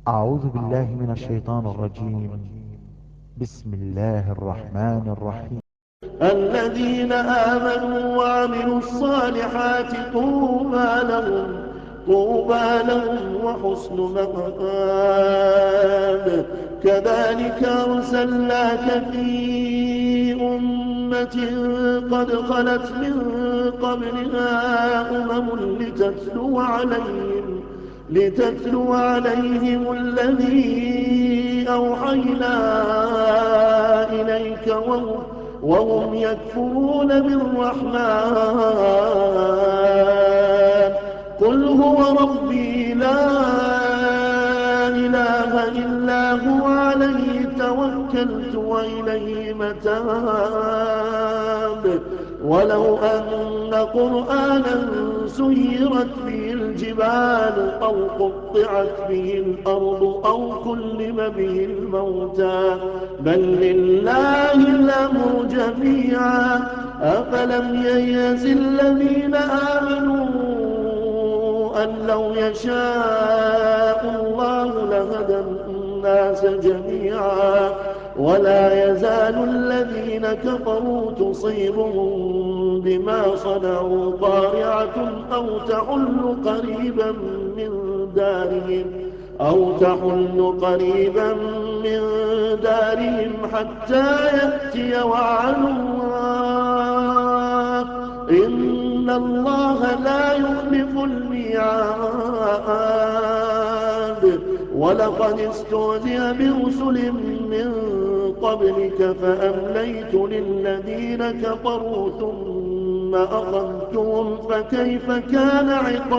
أعوذ بالله من الشيطان الرجيم. بسم الله الرحمن الرحيم. الذين آمنوا وعملوا الصالحات طوبى لهم وحسن مآب. كذلك أرسلناك في أمة قد خلت من قبلها أمم لتتلو عليهم الذي أوحينا إليك وهم يكفرون بالرحمن. قل هو ربي لا إله إلا هو عليه توكلت وإليه متاب. ولو أن قرآنا سيرت به الجبال أو قطعت به الأرض أو كلم به الموتى بل لله الأمر جميعا. أفلم ييأس الذين آمنوا أن لو يشاء الله لهدى الناس جميعا. ولا يزال الذين كفروا تصيبهم بما صنعوا قارعة أو تحل قريبا من دارهم حتى يأتي وعد الله. إن الله لا يخلف الميعاد. ولقد استهزئ برسل من قبلك فأمليت للذين كفروا ثم أخذتهم فكيف كان عقاب.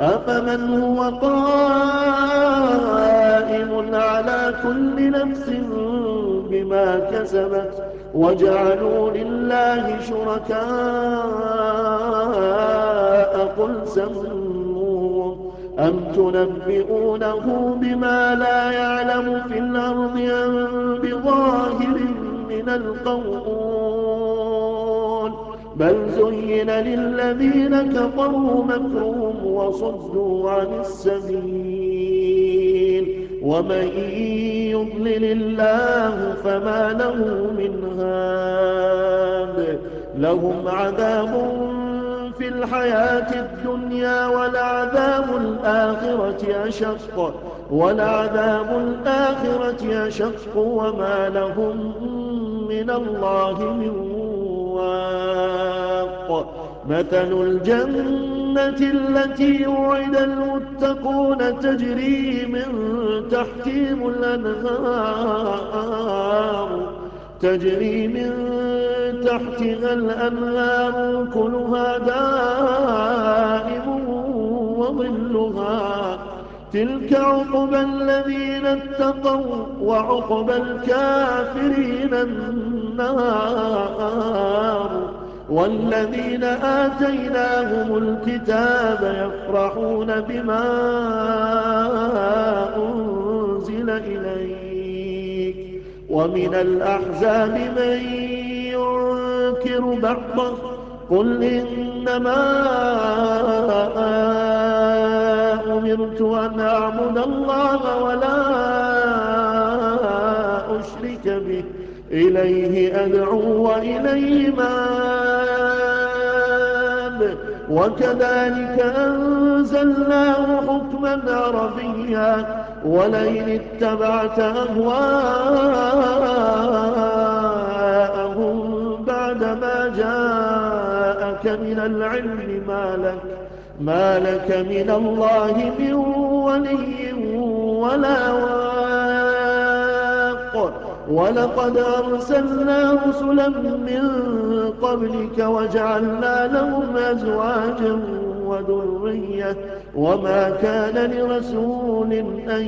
أفمن هو قائم على كل نفس بما كسبت وجعلوا لله شركاء قل سموهم أم تنبئونه بما لا يعلم في الأرض أم بظاهر من القول. بل زين للذين كفروا مكرهم وصدوا عن السبيل. ومن يضلل الله فما له من هاد. لهم عذاب في الحياة الدنيا ولعذاب الآخرة أشق وما لهم من الله من واق. مثل الجنة التي وعد المتقون تجري من تحتها الأنهار كلها دائم وظلها. تلك عقبى الذين اتقوا وعقبى الكافرين النار. والذين آتيناهم الكتاب يفرحون بما أنزل إليك ومن الأحزاب من ينكر بعضه قل إنما أمرت أن أعبد الله ولا أشرك به إليه أدعو وإليه مآب. وكذلك أنزلناه حكما عربيا ولئن اتبعت أهواءهم بعدما جاءك من العلم ما لك من الله من ولي ولا واق. ولقد أرسلنا رسلا من قبلك وجعلنا لهم أزواجا وذرية وما كان لرسول أن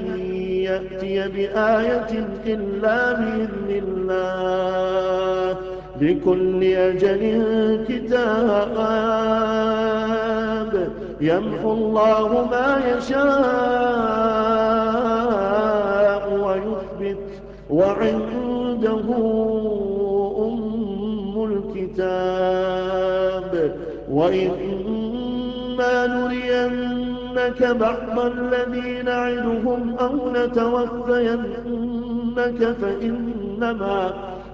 يأتي بآية إلا بإذن الله لكل أجل كتاب. يمحو الله ما يشاء ويثبت وعنده أم الكتاب. وإما إما نرينك بعض الذي نعدهم أو نتوفينك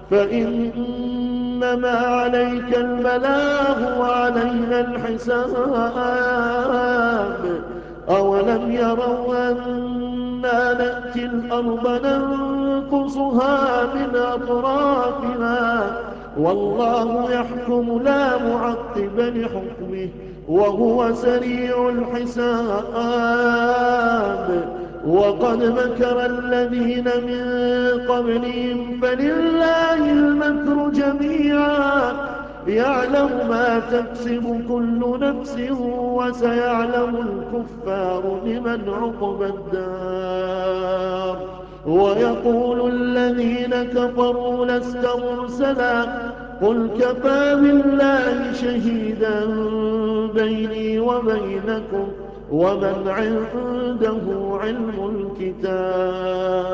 فإنما عليك البلاغ وعلينا الحساب. أولم يروا أنا نأتي الأرض ننقصها من أطرافها والله يحكم لا معقب لحكمه وهو سريع الحساب. وقد مكر الذين من قبلهم فلله المكر جميعا يعلم ما تكسب كل نفس وسيعلم الكفار لمن عقبى الدار. ويقول الذين كفروا لست مرسلا قل كفى بالله شهيدا بيني وبينكم ومن عنده علم الكتاب.